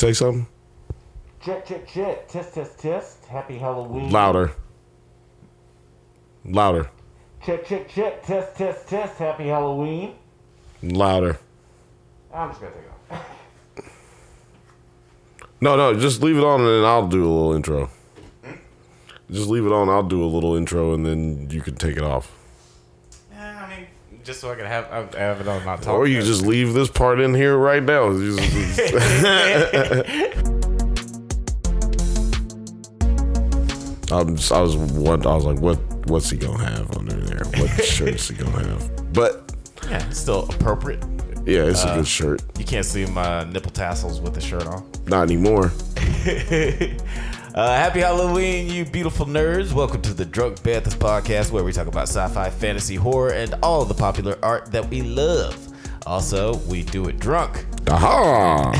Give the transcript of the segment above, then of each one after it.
Say something. Chit, chit, chit. Test, test, test. Happy Halloween. Louder. Chit, chit, chit. Test, test, test. Happy Halloween. Louder. I'm just going to take it off. No, just leave it on and then I'll do a little intro. Just leave it on. I'll do a little intro and then you can take it off. Yeah, I mean, just so I can have it on my talk. Or you just leave this part in here right now. I was like, what's he gonna have under there? What shirt is he gonna have? But yeah, it's still appropriate. Yeah, it's a good shirt. You can't see my nipple tassels with the shirt on. Not anymore. Happy Halloween, you beautiful nerds. Welcome to the Drunk Banthas podcast, where we talk about sci-fi, fantasy, horror, and all the popular art that we love. Also, we do it drunk. Aha!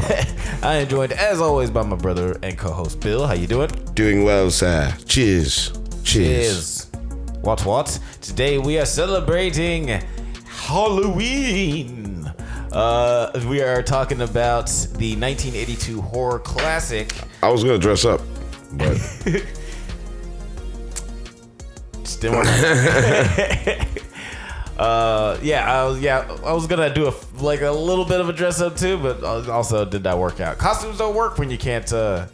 I am joined, as always, by my brother and co-host Bill. How you doing? Doing well, sir. Cheers. What? Today we are celebrating Halloween. We are talking about the 1982 horror classic. I was gonna dress up, but just didn't want to. I was gonna do a little bit of a dress up too, but also did not work out. Costumes don't work when you can't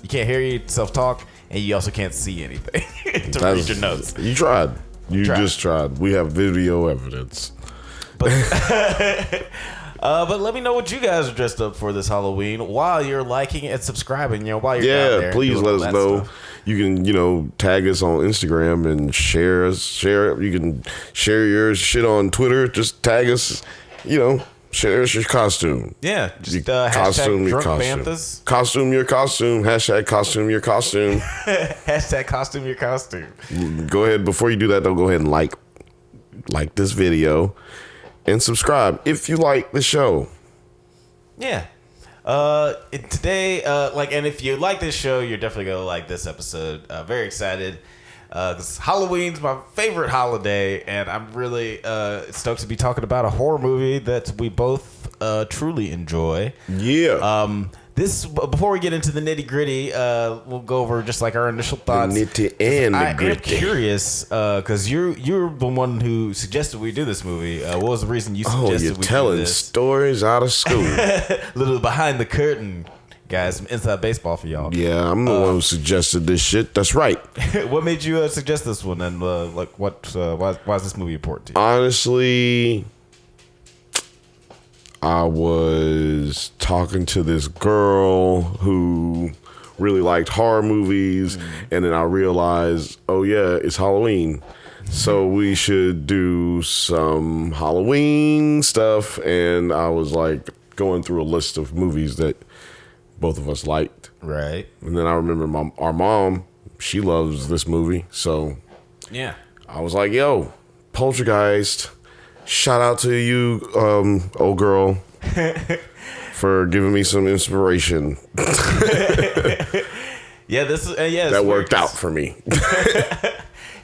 hear yourself talk, and you also can't see anything to read your notes. You tried. Just tried. We have video evidence. But let me know what you guys are dressed up for this Halloween while you're liking and subscribing. While you're down there. Please let us know. Stuff. You can, tag us on Instagram and share it. You can share your shit on Twitter. Just tag us. Share us your costume. Yeah, just costume your hashtag costume. Banthas. Costume your costume. Hashtag costume your costume. Hashtag costume your costume. Go ahead. Before you do that, though, go ahead and like this video. And subscribe if you like the show. Yeah. Today, and if you like this show, you're definitely going to like this episode. Very excited. Because Halloween's my favorite holiday, and I'm really stoked to be talking about a horror movie that we both truly enjoy. Yeah. Before we get into the nitty gritty, we'll go over just like our initial thoughts. The nitty and the gritty. I am curious because you're the one who suggested we do this movie. What was the reason you suggested we do this? Oh, you're telling stories out of school. Little behind the curtain, guys. Some inside baseball for y'all. Yeah, I'm the one who suggested this shit. That's right. What made you suggest this one? And why is this movie important to you? Honestly, I was talking to this girl who really liked horror movies, and then I realized, oh yeah, it's Halloween, so we should do some Halloween stuff. And I was like going through a list of movies that both of us liked. Right. And then I remember our mom, she loves this movie, so yeah, I was like, yo, Poltergeist. Shout out to you, old girl, for giving me some inspiration. That worked out for me.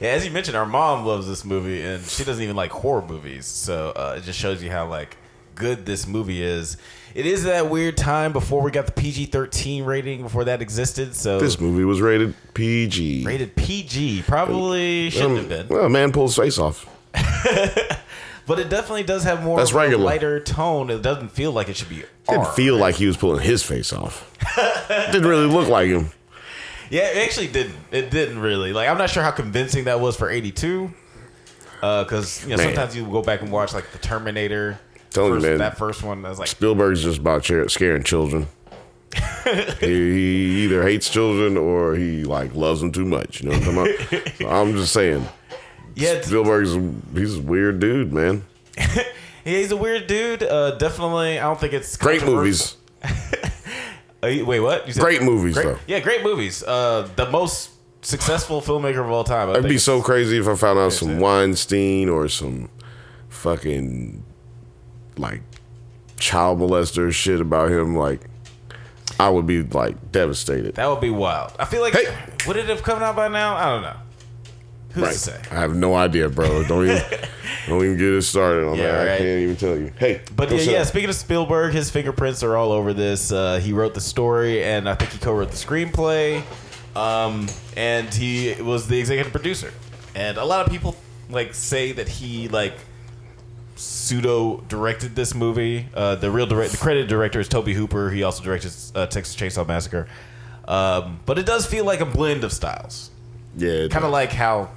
Yeah, as you mentioned, our mom loves this movie, and she doesn't even like horror movies. So it just shows you how good this movie is. It is that weird time before we got the PG-13 rating, before that existed. So this movie was rated PG. Rated PG, probably shouldn't have been. Well, a man pulls face off. But it definitely does have more of a lighter tone. It doesn't feel like it should be R. It didn't feel like he was pulling his face off. Didn't really look like him. Yeah, it actually didn't. It didn't really. I'm not sure how convincing that was for 82. Because sometimes you go back and watch the Terminator. That first one. I was like, Spielberg's just about scaring children. he either hates children or he loves them too much. You know what I'm talking about? So I'm just saying. Yeah, he's a weird dude, man. He's a weird dude. Definitely, I don't think it's great movies. Wait, what? You said great movies, though. Yeah, great movies. The most successful filmmaker of all time. It'd be so crazy if I found out some Weinstein or some fucking child molester shit about him. I would be devastated. That would be wild. I feel would it have come out by now? I don't know. Who's to say? I have no idea, bro. Don't even get it started on that. Right. I can't even tell you. Hey, but speaking of Spielberg, his fingerprints are all over this. He wrote the story, and I think he co-wrote the screenplay. And he was the executive producer. And a lot of people say that he pseudo directed this movie. The credited director is Tobe Hooper. He also directed Texas Chainsaw Massacre. But it does feel like a blend of styles. Yeah, kind of like how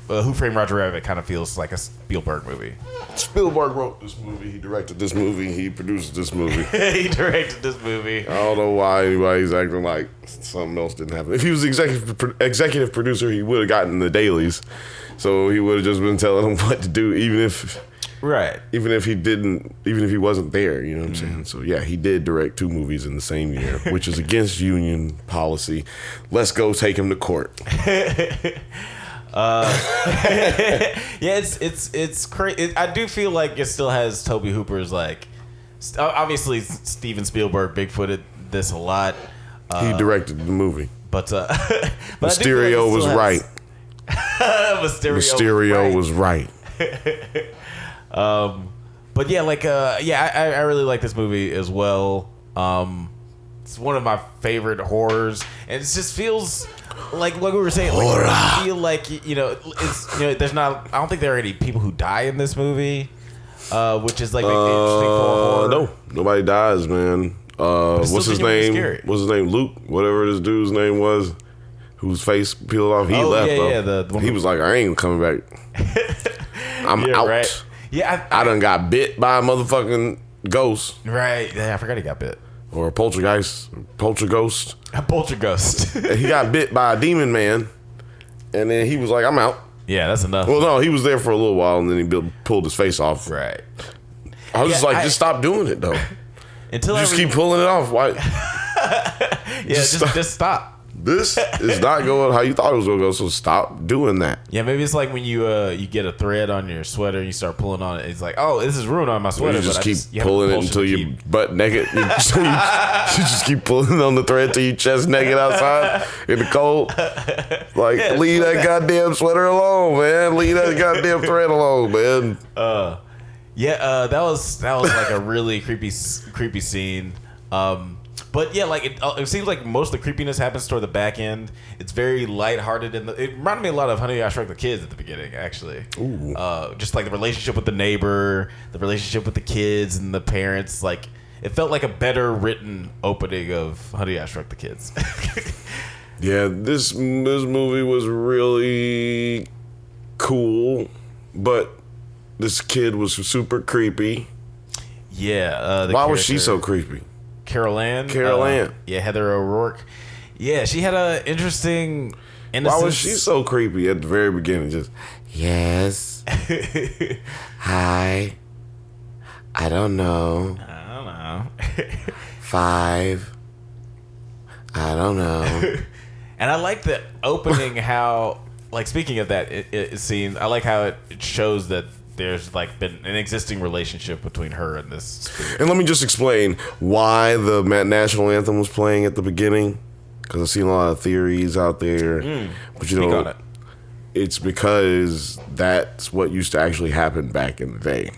Who Framed Roger Rabbit kind of feels like a Spielberg movie. Spielberg wrote this movie. He directed this movie. He produced this movie. He directed this movie. I don't know why anybody's acting like something else didn't happen. If he was executive producer, he would have gotten the dailies. So he would have just been telling them what to do, even if he wasn't there. You know what I'm saying? So yeah, he did direct 2 movies in the same year, which is against union policy. Let's go take him to court. It's crazy. I do feel like it still has Tobe Hooper's obviously Steven Spielberg Bigfooted this a lot. He directed the movie, but Mysterio was right. Mysterio was right. But yeah, I really like this movie as well. It's one of my favorite horrors, and it just feels like what we were saying. I feel like there's not. I don't think there are any people who die in this movie, which is interesting for horror. No, nobody dies, man. What's his name? What's his name? Luke, whatever this dude's name was, whose face peeled off. He left. Though. He was like, I ain't coming back. I'm out. Right. Yeah, I done got bit by a motherfucking ghost. Right. Yeah, I forgot he got bit. Or a poltergeist. Polterghost. A polterghost. He got bit by a demon man, and then he was like, I'm out. Yeah, that's enough. Well, no, he was there for a little while, and then he pulled his face off. Right. I was just stop doing it, though. Until just keep pulling it off. Why? Just stop. This is not going how you thought it was going to go, so stop doing that. Yeah, maybe it's like when you get a thread on your sweater and you start pulling on it. It's like, oh, this is ruined on my sweater. You just keep pulling it until you're butt naked. You just keep pulling on the thread till you chest naked outside in the cold. Leave that goddamn sweater alone, man. Leave that goddamn thread alone, man. That was like a really creepy scene. But yeah, it seems like most of the creepiness happens toward the back end. It's very lighthearted, and it reminded me a lot of Honey, I Shrunk the Kids at the beginning, actually. Ooh. Just like the relationship with the neighbor, the relationship with the kids and the parents. It felt like a better written opening of Honey, I Shrunk the Kids. Yeah, this movie was really cool, but this kid was super creepy. Yeah. Why was she so creepy? Carol Ann. Heather O'Rourke. Yeah, she had an interesting innocence. Why was she so creepy at the very beginning? Just, yes. Hi. I don't know. 5. I don't know. And I like the opening how, speaking of that scene, I like how it shows that there's been an existing relationship between her and this spirit. And let me just explain why the national anthem was playing at the beginning, because I've seen a lot of theories out there. But Speak on it. It's because that's what used to actually happen back in the day.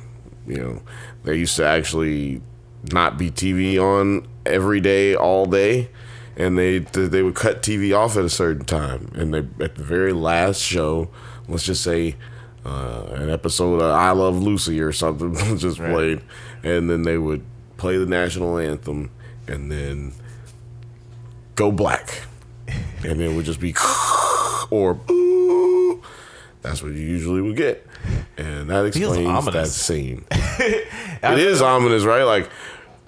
There used to actually not be TV on every day, all day, and they would cut TV off at a certain time, and they at the very last show, let's just say. An episode of I Love Lucy or something was just played, and then they would play the national anthem and then go black, and it would just be or boo. That's what you usually would get, and that explains that scene. It is ominous, right?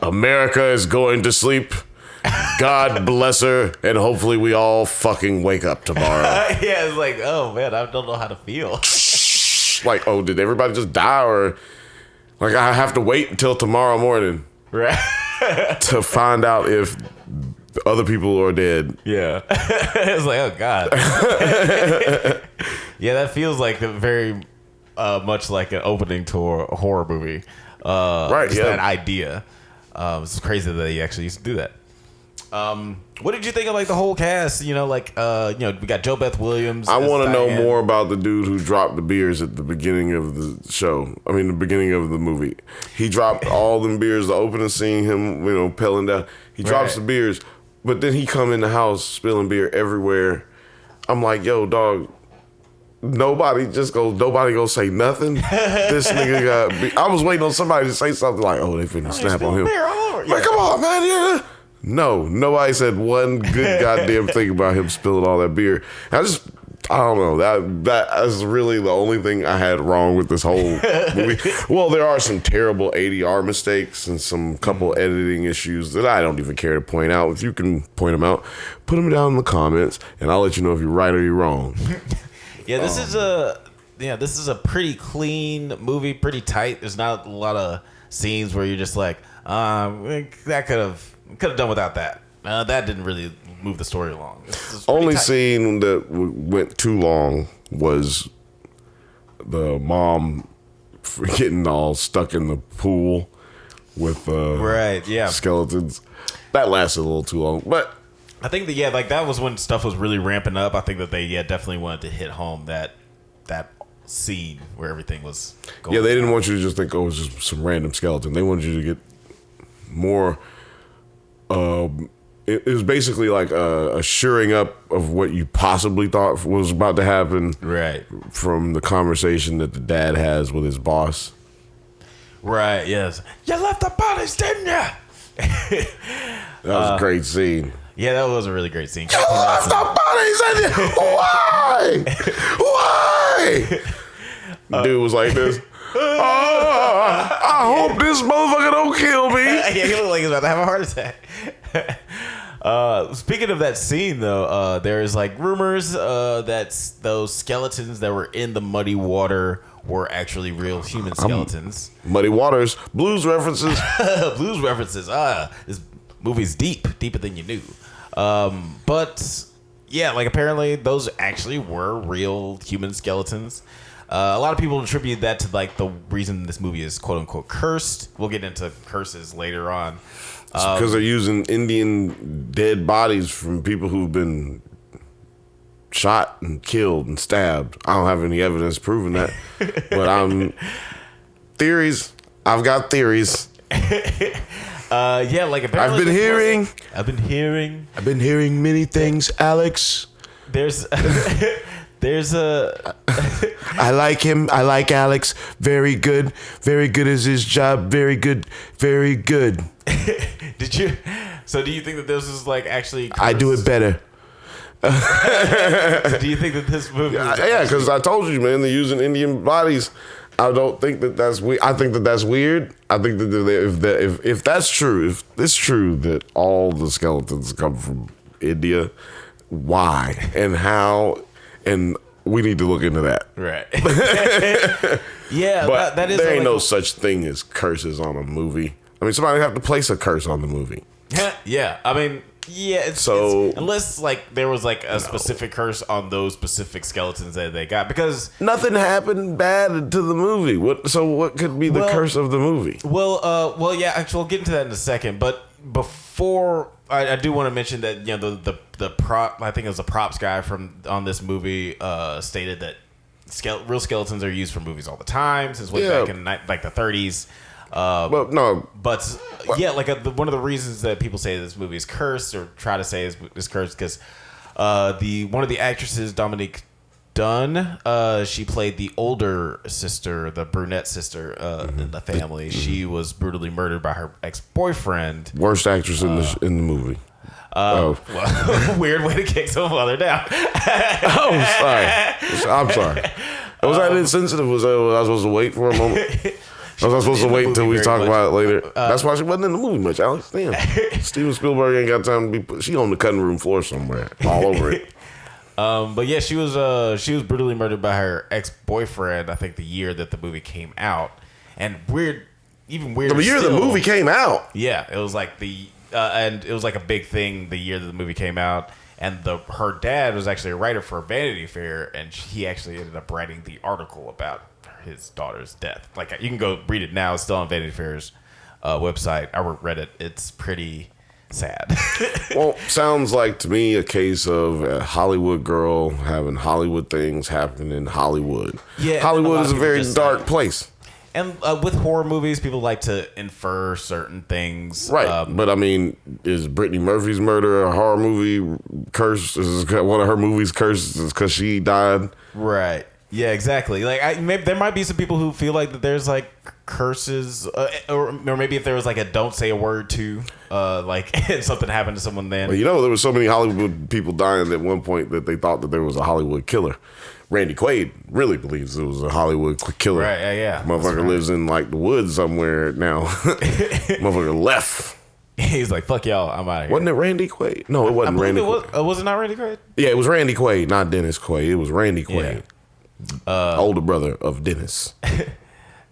America is going to sleep. God bless her, and hopefully we all fucking wake up tomorrow. Yeah, it's oh man, I don't know how to feel. Did everybody just die, or I have to wait until tomorrow morning, right, to find out if other people are dead. Yeah. It's oh god. Yeah, that feels very much like an opening to a horror movie. Right. Yeah. That idea. It's crazy that they actually used to do that. What did you think of like the whole cast? We got Joe Beth Williams. I want to know Diane. more about the dude who dropped the beers at the beginning of the show. I mean, the beginning of the movie. He dropped all them beers. The opening scene, him, pelling down. He drops the beers, but then he come in the house spilling beer everywhere. I'm like, yo, dog. Nobody go say nothing. This nigga got. I was waiting on somebody to say something like, "Oh, they finna snap on him." Like, come on, man. Yeah. No, nobody said one good goddamn thing about him spilling all that beer. I don't know. That is really the only thing I had wrong with this whole movie. Well, there are some terrible ADR mistakes and some couple editing issues that I don't even care to point out. If you can point them out, put them down in the comments, and I'll let you know if you're right or you're wrong. Yeah, this is a pretty clean movie, pretty tight. There's not a lot of scenes where you're just like, that could have done without that. That didn't really move the story along. Only scene that went too long was the mom getting all stuck in the pool with skeletons. That lasted a little too long, but I think that was when stuff was really ramping up. I think that they definitely wanted to hit home that scene where everything was going. Yeah, they didn't want you to just think, oh, it was just some random skeleton. They wanted you to get more. It was basically like a shoring up of what you possibly thought was about to happen. Right. From the conversation that the dad has with his boss. Right, yes. You left the bodies, didn't you? That was a great scene. Yeah, that was a really great scene. You left the bodies, didn't you? Why? Why? Dude was like this. I hope this motherfucker don't kill me. Yeah, he looked like he's about to have a heart attack. Speaking of that scene, though, there's like rumors that those skeletons that were in the muddy water were actually real human skeletons. Muddy Waters, blues references. Blues references. This movie's deeper than you knew. But yeah, like apparently those actually were real human skeletons. A lot of people attribute that to like the reason this movie is quote unquote cursed. We'll get into curses later on. Because they're using Indian dead bodies from people who've been shot and killed and stabbed. I don't have any evidence proving that, but theories. I've got theories. Yeah, like apparently I've been hearing many things, Alex. There's a I like him. I like Alex. Very good. Very good is his job. Very good. Very good. So do you think that this is like actually cursed? I do it better. So do you think that this movie Yeah, because I told you, man, they're using Indian bodies. I don't think that's weird. I think that's weird. I think that if that's true, if it's true that all the skeletons come from India, why and how, and we need to look into that. Right. Yeah, but that is there ain't no such thing as curses on a movie. I mean, somebody have to place a curse on the movie. Yeah, I mean, yeah. It's unless like there was like a specific curse on those specific skeletons that they got, because nothing happened bad to the movie. What could be the curse of the movie? Well, yeah. Actually, we'll get into that in a second. But before, I do want to mention that the prop. I think it was the props guy on this movie stated that real skeletons are used for movies all the time since way back in like the 30s. But one of the reasons that people say this movie is cursed or try to say is cursed because one of the actresses, Dominique Dunn, she played the older sister, the brunette sister in the family. She was brutally murdered by her ex-boyfriend. Worst actress in the movie. Well, weird way to kick some mother down. I'm sorry. Was that insensitive? Was I supposed to wait for a moment? Was I supposed to wait until we talk about it later? That's why she wasn't in the movie much, Alex. Damn. Steven Spielberg ain't got time to be. She on the cutting room floor somewhere, all over it. But yeah, she was brutally murdered by her ex-boyfriend. I think the year that the movie came out, and even weirder. The year the movie came out. Yeah, it was like and it was like a big thing the year that the movie came out. And her dad was actually a writer for Vanity Fair, and he actually ended up writing the article about his daughter's death. Like, you can go read it now. It's still on Vanity Fair's website. I read it. It's pretty sad. Well, sounds like to me a case of a Hollywood girl having Hollywood things happen in Hollywood. Yeah, Hollywood is a very dark place. And with horror movies, people like to infer certain things. Right. But I mean, is Brittany Murphy's murder a horror movie curse? Is one of her movies cursed because she died? Right. Yeah, exactly. Like, maybe there might be some people who feel like that there's like curses, or maybe if there was like a "don't say a word" to, like, and something happened to someone then. Well, there were so many Hollywood people dying at one point that they thought that there was a Hollywood killer. Randy Quaid really believes it was a Hollywood killer. Right, yeah. Motherfucker lives in like the woods somewhere now. Motherfucker left. He's like, fuck y'all, I'm out of here. Wasn't it Randy Quaid? No, it wasn't Randy Quaid. Was it not Randy Quaid? Yeah, it was Randy Quaid, not Dennis Quaid. It was Randy Quaid. Yeah. Older brother of Dennis.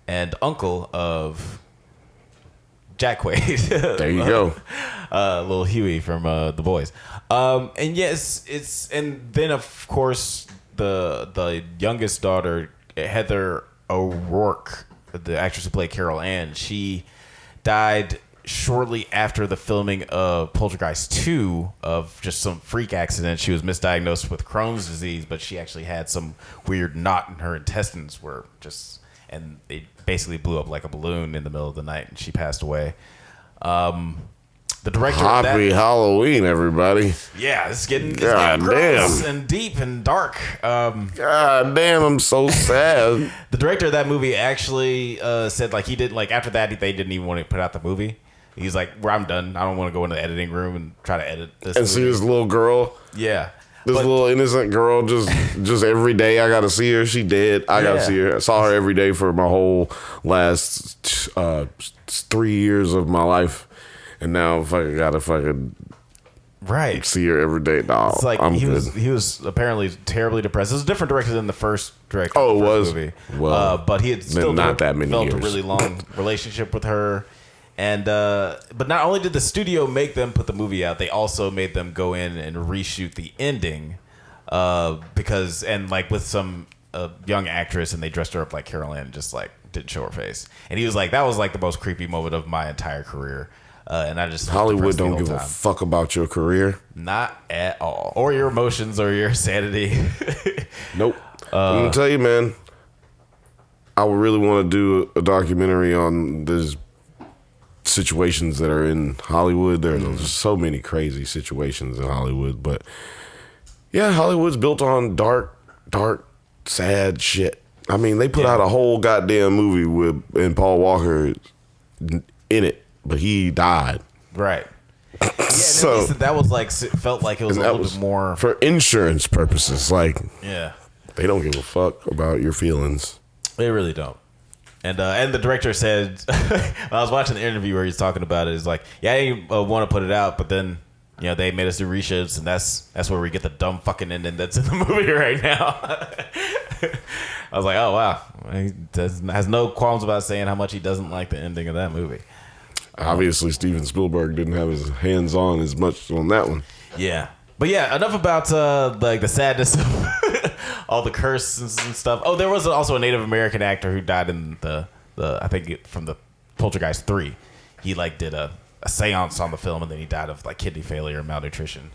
And uncle of Jack Quaid. There you go. Little Huey from The Boys. And yes, and then of course the youngest daughter, Heather O'Rourke, the actress who played Carol Ann, she died shortly after the filming of Poltergeist 2 of just some freak accident. She was misdiagnosed with Crohn's disease, but she actually had some weird knot in her intestines and it basically blew up like a balloon in the middle of the night, and she passed away. The director Happy Halloween, everybody. Yeah, it's getting God gross damn. and deep and dark. God damn, I'm so sad. The director of that movie actually said like he didn't, like, after that they didn't even want to put out the movie. He's like, well, I'm done. I don't want to go into the editing room and try to edit this. And see this little girl. Yeah. This little innocent girl, just every day I gotta see her. She dead. I gotta see her. I saw her every day for my whole last 3 years of my life, and now I gotta see her every day. No, it's like I'm he good. was apparently terribly depressed. It was a different director than the first director. Oh, of the it first was? movie. Well, but he had still not that many developed years. a really long relationship with her. And but not only did the studio make them put the movie out, they also made them go in and reshoot the ending, because with some young actress, and they dressed her up like Carol Ann, just like didn't show her face. And he was like, that was like the most creepy moment of my entire career. And I just Hollywood don't give a fuck about your career. Not at all, or your emotions, or your sanity. Nope. I'm gonna tell you, man. I would really want to do a documentary on this. Situations that are in Hollywood. There's just so many crazy situations in Hollywood, but yeah, Hollywood's built on dark, sad shit. I mean, they put out a whole goddamn movie and Paul Walker in it, but he died. Right. Yeah, so that was like, felt like it was a little bit more for insurance purposes. Like, yeah, they don't give a fuck about your feelings. They really don't. And the director said, when I was watching the interview where he's talking about it, he's like, yeah, I didn't want to put it out, but then, they made us do reshoots, and that's where we get the dumb fucking ending that's in the movie right now. I was like, oh, wow. He has no qualms about saying how much he doesn't like the ending of that movie. Obviously, Steven Spielberg didn't have his hands on as much on that one. Yeah. But yeah, enough about the sadness of all the curses and stuff. Oh, there was also a Native American actor who died in the I think from the Poltergeist 3. He did a seance on the film, and then he died of kidney failure and malnutrition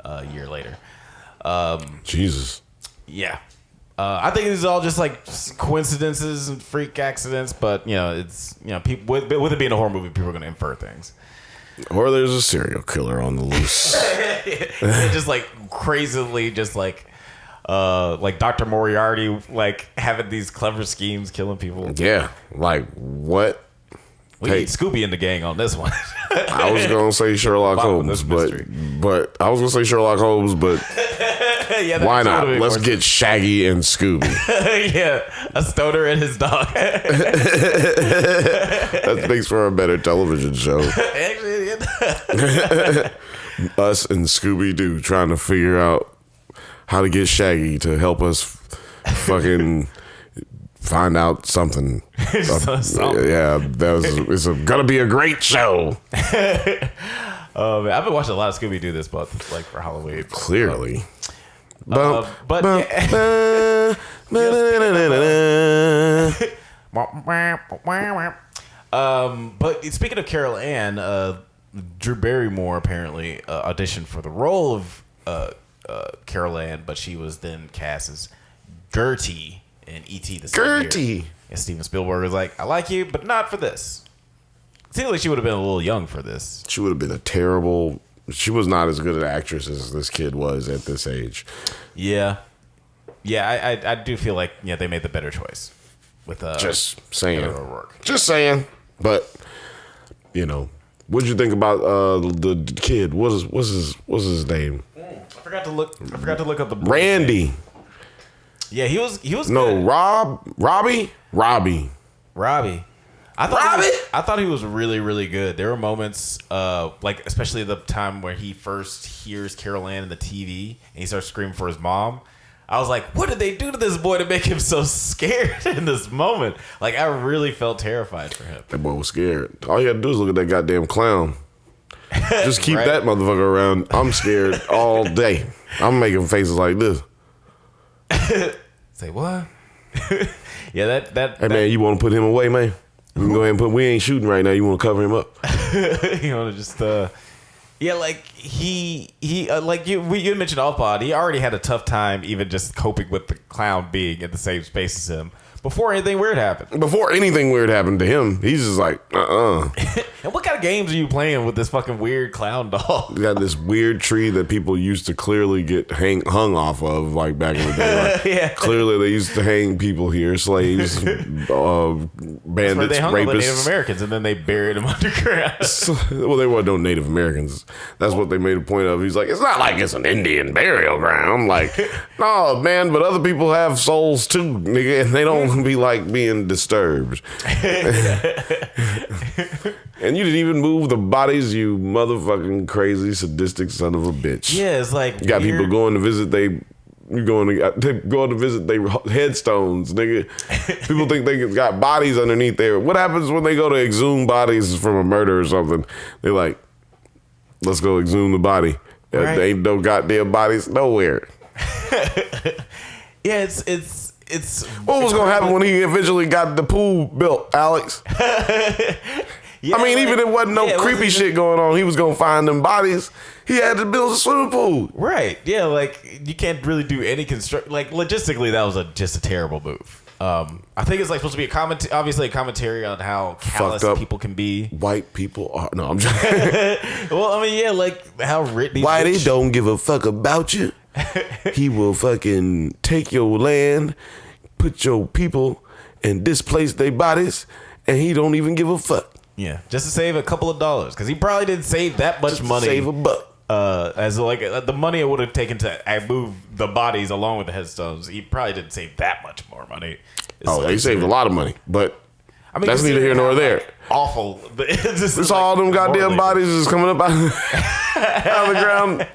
a year later. Jesus. Yeah. I think these are all just coincidences and freak accidents, but it's people with it being a horror movie, people are going to infer things. Or there's a serial killer on the loose. Just crazily, just Dr. Moriarty, having these clever schemes, killing people. Yeah, what? We need Scooby in the gang on this one. I was gonna say Sherlock Holmes, but I was gonna say Sherlock Holmes, but yeah, why not? Let's get Shaggy and Scooby. Yeah, a stoner and his dog. That makes for a better television show. Actually, Us and Scooby Doo trying to figure out how to get Shaggy to help us fucking find out something. Yeah, it's gonna be a great show. Man, I've been watching a lot of Scooby Doo this month, for Halloween. Clearly. But speaking of Carol Ann, Drew Barrymore apparently auditioned for the role of Carol Ann, but she was then cast as Gertie in E.T. the same Gertie. year. And Steven Spielberg was like, I like you, but not for this. It seems like she would have been a little young for this. She would have been a terrible... She was not as good an actress as this kid was at this age. Yeah. Yeah, I do feel like they made the better choice. With Just saying. O'Rourke. Just saying. But, what'd you think about the kid? What's his name? I forgot to look up the Randy. Yeah, he was No, good. Robbie. I thought he was really, really good. There were moments, especially the time where he first hears Carol Ann in the TV and he starts screaming for his mom. I was like, what did they do to this boy to make him so scared in this moment? Like, I really felt terrified for him. That boy was scared. All you had to do is look at that goddamn clown. Just keep Right? that motherfucker around. I'm scared all day. I'm making faces like this. Say what? Yeah, that. Hey, man, you want to put him away, man? You can go ahead and we ain't shooting right now. You want to cover him up? You want to just yeah, like he like you mentioned Alpod, he already had a tough time even just coping with the clown being in the same space as him before anything weird happened. Before anything weird happened to him, he's just like, And what kind of games are you playing with this fucking weird clown doll? We got this weird tree that people used to clearly get hung off of, like back in the day. Like, Yeah. Clearly, they used to hang people here, slaves, bandits, Where they hung all the Native rapists. Americans and then they buried them underground. Well, they weren't no Native Americans. That's what they made a point of. He's like, it's not like it's an Indian burial ground. I'm like, no, man, but other people have souls too, nigga, and they don't be like being disturbed. And you didn't even move the bodies, you motherfucking crazy, sadistic son of a bitch. Yeah, it's like You got weird. people going to visit they going to visit their headstones, nigga. People think they got bodies underneath there. What happens when they go to exhume bodies from a murder or something? They're like, let's go exhume the body. Right. There ain't no goddamn bodies nowhere. Yeah, it's What was gonna happen when he eventually got the pool built, Alex? Yeah, I mean, like, even if it wasn't no yeah, it creepy wasn't even- shit going on, he was gonna find them bodies. He had to build a swimming pool. Right. Yeah, like you can't really do any construct. Like logistically, that was just a terrible move. I think it's like supposed to be obviously a commentary on how callous up. people can be. White people are no, I'm just Well, I mean, yeah, like how rich. Whitey don't give a fuck about you. He will fucking take your land, put your people, and displace their bodies, and he don't even give a fuck. Yeah, just to save a couple of dollars because he probably didn't save that much money. Save a buck. As like the money it would have taken to move the bodies along with the headstones, he probably didn't save that much more money. He saved a lot of money, but I mean, that's neither here nor there. Awful. It's all them goddamn bodies just coming up out of the ground.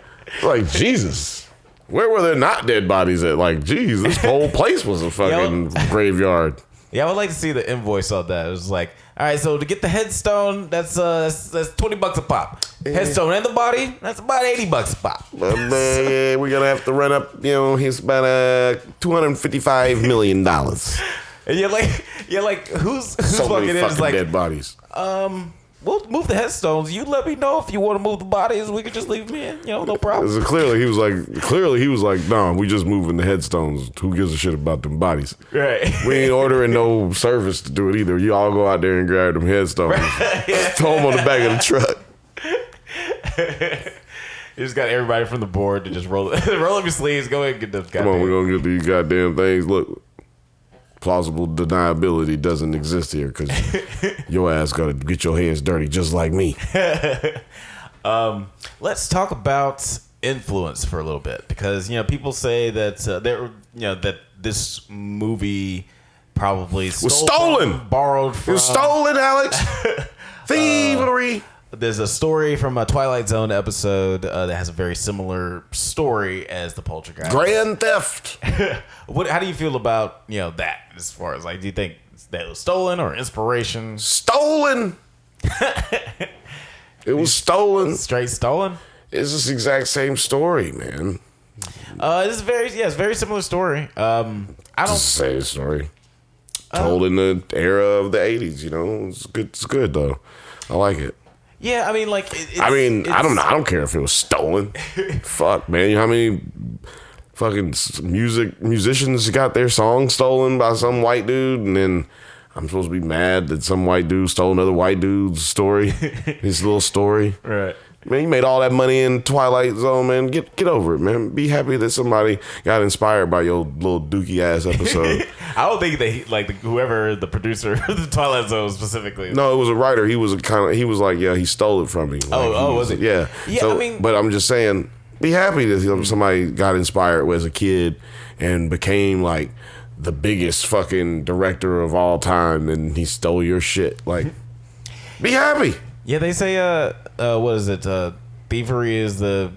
Like, Jesus. Where were there not dead bodies at? Like, geez, this whole place was a fucking graveyard. Yeah, I would like to see the invoice on that. It was like, all right, so to get the headstone, that's $20 a pop. Headstone and the body, that's about $80 a pop. But we're gonna have to run up. He's about $255 million. And you're like, who's So fucking many in? It's fucking like, dead bodies. we'll move the headstones. You let me know if you want to move the bodies. We could just leave them in. No problem. So clearly he was like, no, we just moving the headstones. Who gives a shit about them bodies? Right. We ain't ordering no service to do it either. You all go out there and grab them headstones. Throw them on the back of the truck. You just got everybody from the board to just roll up your sleeves. Go ahead and get those Come on, we're gonna get these goddamn things. Look, plausible deniability doesn't exist here because your ass gotta get your hands dirty just like me. Let's talk about influence for a little bit because people say that that this movie probably Was stolen, borrowed It from. was stolen, Alex. Thievery. There's a story from a Twilight Zone episode that has a very similar story as the Poltergeist. Grand theft. How do you feel about that? As far as do you think that it was stolen or inspiration? Stolen. It was stolen. Straight stolen. It's this exact same story, man. It's very similar story. I It's don't. the same story. Told in the era of the 80s, It's good. It's good though. I like it. Yeah, I mean, like, I don't know. I don't care if it was stolen. Fuck, man. You know how many fucking musicians got their song stolen by some white dude, and then I'm supposed to be mad that some white dude stole another white dude's story, his little story. Right. Man, you made all that money in Twilight Zone, man. Get over it, man. Be happy that somebody got inspired by your little dookie ass episode. I don't think that whoever the producer of the Twilight Zone specifically. No, it was a writer. He was like, yeah, he stole it from me. Like, was it? Yeah. Yeah, So, I mean, but I'm just saying, be happy that somebody got inspired as a kid and became like the biggest fucking director of all time, and he stole your shit. Like, be happy. Yeah, they say, what is it? Thievery is the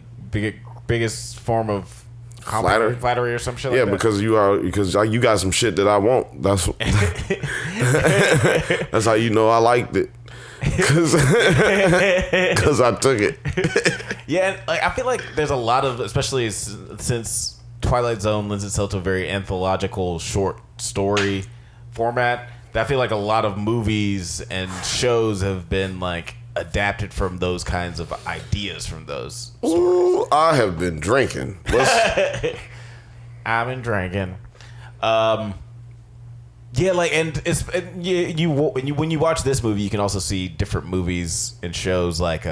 biggest form of flattery or some shit. Yeah, like that. because you got some shit that I want. That's that's how you know I liked it. Because I took it. Yeah, and I feel like there's a lot of, especially since Twilight Zone lends itself to a very anthological short story format, that I feel like a lot of movies and shows have been like adapted from those kinds of ideas from those. Ooh, I have been drinking. I've been drinking. Yeah, like, and when you watch this movie, you can also see different movies and shows like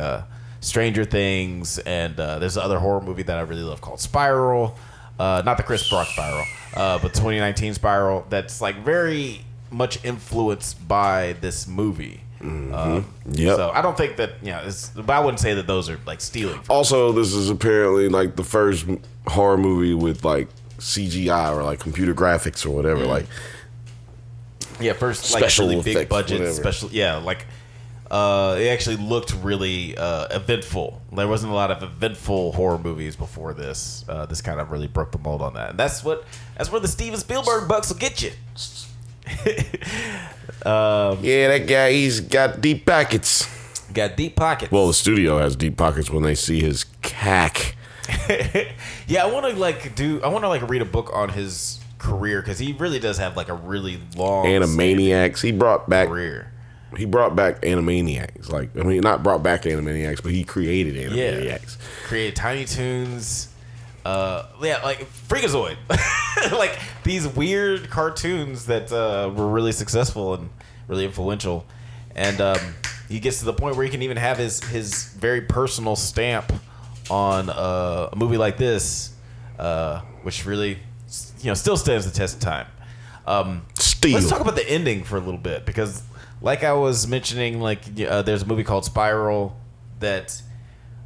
Stranger Things, and there's another horror movie that I really love called Spiral. Not the Chris Brock Spiral, but 2019 Spiral. That's like very much influenced by this movie. Yep. So I don't think that, but I wouldn't say that those are like stealing. Also, this is apparently like the first horror movie with like CGI or like computer graphics or whatever. Like, yeah, first like special really big effects, budget whatever. special. Yeah, like it actually looked really eventful. There wasn't a lot of eventful horror movies before this. This kind of really broke the mold on that, and that's where the Steven Spielberg bucks will get you. yeah, that guy, he's got deep pockets. Got deep pockets. Well, the studio has deep pockets when they see his cack. Yeah, I want to read a book on his career, because he really does have like a really long Animaniacs. He brought back career. He brought back Animaniacs. Like, I mean, not brought back Animaniacs, but he created Animaniacs. Yeah. Created Tiny Toons. Like Freakazoid. Like these weird cartoons that were really successful and really influential. And he gets to the point where he can even have his very personal stamp on a movie like this, which really, still stands the test of time. Let's talk about the ending for a little bit, because like I was mentioning, like there's a movie called Spiral that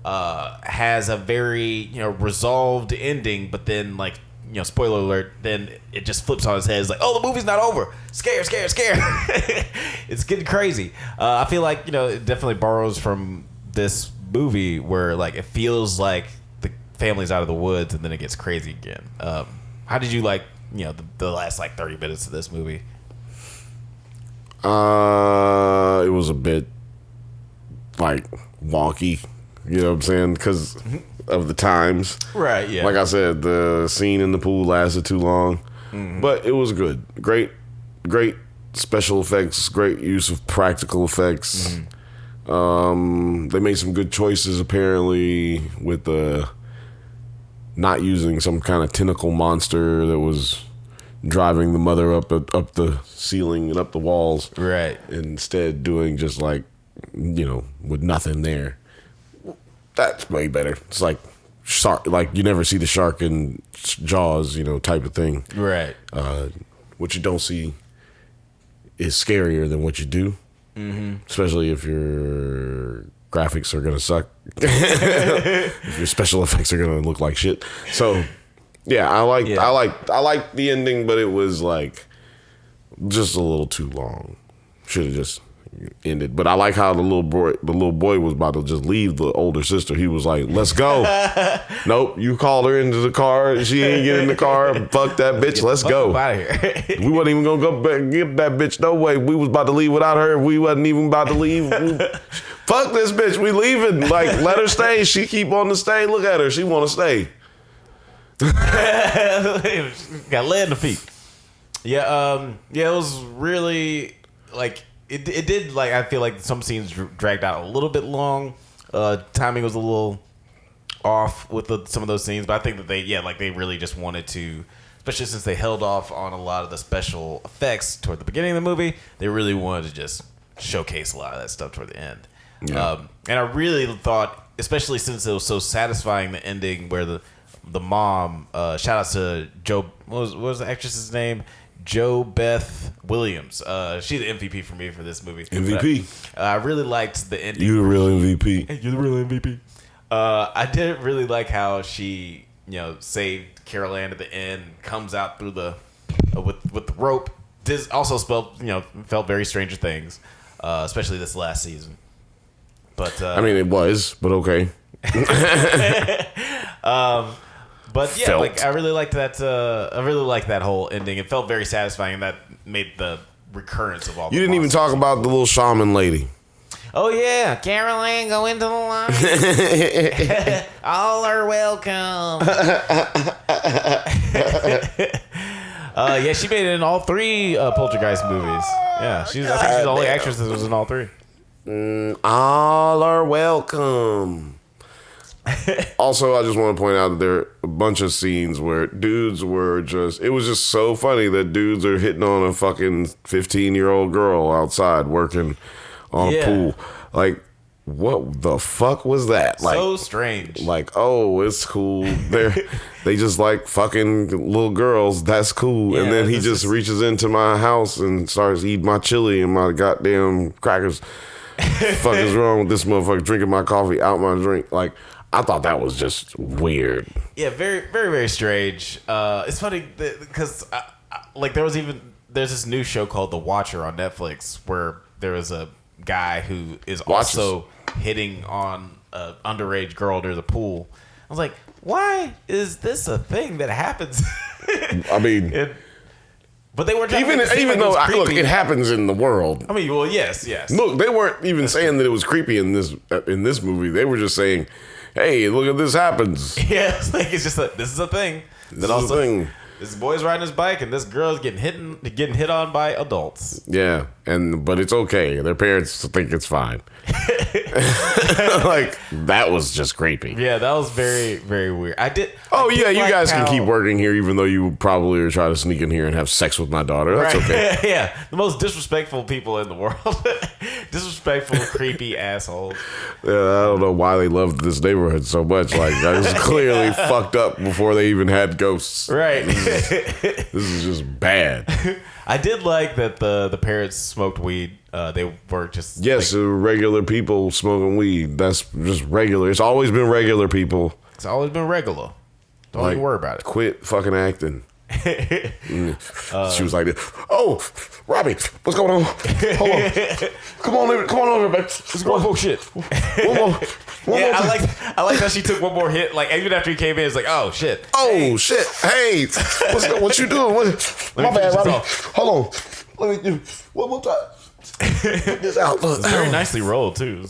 has a very resolved ending, but then like spoiler alert, then it just flips on his head. It's like, oh, the movie's not over. Scare. It's getting crazy. I feel like it definitely borrows from this movie, where like it feels like the family's out of the woods, and then it gets crazy again. How did you like the last like 30 minutes of this movie? It was a bit like wonky, you know what I'm saying, because of the times. Right, yeah. Like I said, the scene in the pool lasted too long, but it was good. Great special effects, great use of practical effects. They made some good choices apparently with not using some kind of tentacle monster that was driving the mother up the ceiling and up the walls. Right. Instead doing just like, with nothing there. That's way better. It's like shark, like you never see the shark in Jaws, type of thing. Right. What you don't see is scarier than what you do. Especially if your graphics are gonna suck. If your special effects are gonna look like shit. So yeah, I like the ending, but it was like just a little too long. Should have just ended. But I like how the little boy was about to just leave the older sister. He was like, "Let's go." Nope, you called her into the car. She ain't get in the car. Fuck that bitch. Let's go. Out of here. We wasn't even gonna go back and get that bitch. No way. We was about to leave without her. We wasn't even about to leave. Fuck this bitch. We leaving. Like, let her stay. She keep on to stay. Look at her. She want to stay. Got lead in the feet. Yeah, it was really like it did, like, I feel like some scenes dragged out a little bit long. Timing was a little off with some of those scenes, but I think that they really just wanted to, especially since they held off on a lot of the special effects toward the beginning of the movie, they really wanted to just showcase a lot of that stuff toward the end. Yeah. And I really thought, especially since it was so satisfying, the ending where the mom, shout out to Joe, what was the actress's name? Jo Beth Williams. She's the MVP for me for this movie. MVP. I really liked the ending. You the real MVP. You're the real MVP. I didn't really like how she, saved Carol Ann at the end, comes out through the with the rope. This also felt very Stranger Things, especially this last season. But I mean, it was, but okay. But yeah, I really liked that. I really liked that whole ending. It felt very satisfying, and that made the recurrence of all. You didn't even talk about the little shaman lady. Oh yeah, Carol Ann, go into the line. All are welcome. Yeah, she made it in all 3 Poltergeist movies. Yeah, I think she's the only actress that was in all 3. All are welcome. Also, I just want to point out that there are a bunch of scenes where dudes were it was just so funny that dudes are hitting on a fucking 15-year-old girl outside working on a pool. Like, what the fuck was that? Like, so strange. Like, oh, it's cool. They just like fucking little girls. That's cool. Yeah, and then he just reaches into my house and starts eating my chili and my goddamn crackers. Fuck is wrong with this motherfucker drinking my coffee out my drink? Like, I thought that was just weird. Yeah, very, very, very strange. It's funny because there's this new show called The Watcher on Netflix where there was a guy who is also hitting on an underage girl near the pool. I was like, why is this a thing that happens? I mean, but they were even though it happens in the world. I mean, well, yes. Look, they weren't even saying that it was creepy in this movie. They were just saying, "Hey, look at this happens." Yeah, it's just this is a thing. This is a thing. This boy's riding his bike, and this girl's getting hit on by adults. Yeah, but it's okay. Their parents think it's fine. Like, that was just creepy. Yeah, that was very, very weird. You guys can keep working here, even though you probably are trying to sneak in here and have sex with my daughter. That's okay. Yeah, the most disrespectful people in the world. Disrespectful, creepy assholes. Yeah, I don't know why they loved this neighborhood so much. Like, that was clearly fucked up before they even had ghosts. Right. This is just bad. I did like that the parents smoked weed. They were just regular people smoking weed. That's just regular. It's always been regular people. It's always been regular. Don't even worry about it. Quit fucking acting. She was like, "Oh, Robbie, what's going on? Hold on, come on over, babe. Let's go for shit. One more. I like how she took one more hit. Like, even after he came in, it's like, oh shit. Oh shit. Hey, what you doing? My bad, Robbie. Hold on. Let me do one more time. Put this out. It's very nicely rolled too.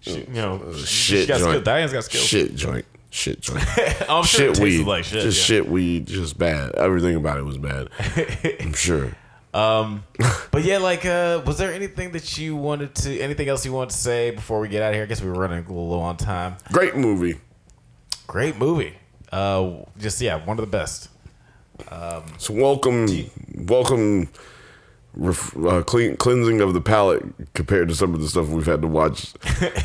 She got skills. Diane's got skills. Shit joint. I'm sure shit weed. Like shit. Just shit weed. Just bad. Everything about it was bad. I'm sure. But yeah, was there anything else you wanted to say before we get out of here? I guess we were running a little low on time. Great movie. One of the best. So welcome, cleansing of the palate compared to some of the stuff we've had to watch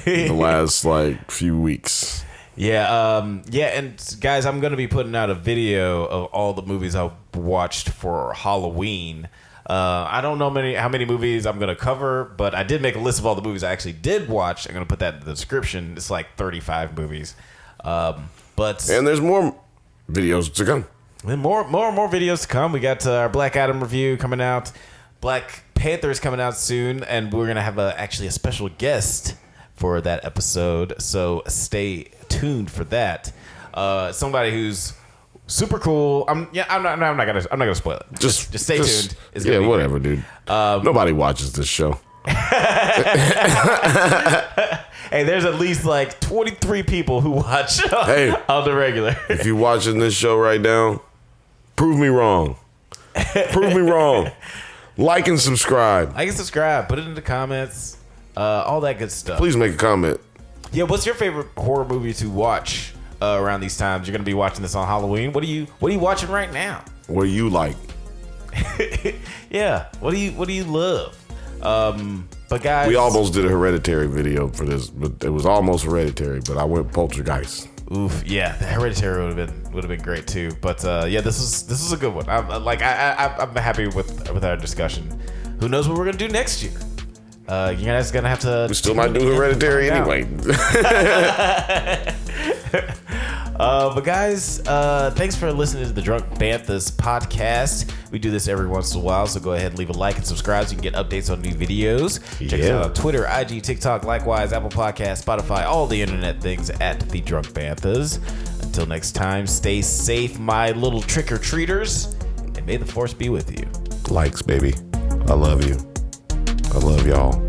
in the last few weeks. Yeah, and guys, I'm going to be putting out a video of all the movies I watched for Halloween. I don't know how many movies I'm going to cover, but I did make a list of all the movies I actually did watch. I'm going to put that in the description. It's like 35 movies. And there's more videos to come. And more videos to come. We got our Black Adam review coming out. Black Panther is coming out soon, and we're going to have actually a special guest for that episode. So stay tuned for that. Somebody who's super cool. I'm not gonna spoil it. Just stay tuned. It's whatever, dude. Nobody watches this show. Hey, there's at least 23 people who watch on the regular. If you're watching this show right now, prove me wrong. Prove me wrong. Like and subscribe. Like and subscribe. Put it in the comments. All that good stuff. Please make a comment. Yeah, what's your favorite horror movie to watch around these times? You're gonna be watching this on Halloween. What are you watching right now? What do you like? Yeah. What do you love? But guys, we almost did a Hereditary video for this, but it was almost Hereditary. But I went Poltergeist. Oof, yeah, the Hereditary would have been great too. But yeah, this is a good one. I'm happy with our discussion. Who knows what we're gonna do next year? You guys gonna have to. We still might do Hereditary anyway. But guys, thanks for listening to the Drunk Banthas podcast. We do this every once in a while, so go ahead and leave a like and subscribe so you can get updates on new videos. Check us out on Twitter, IG, TikTok, likewise, Apple Podcasts, Spotify, all the internet things at the Drunk Banthas. Until next time, stay safe, my little trick-or-treaters, and may the force be with you. Likes, baby. I love you. I love y'all.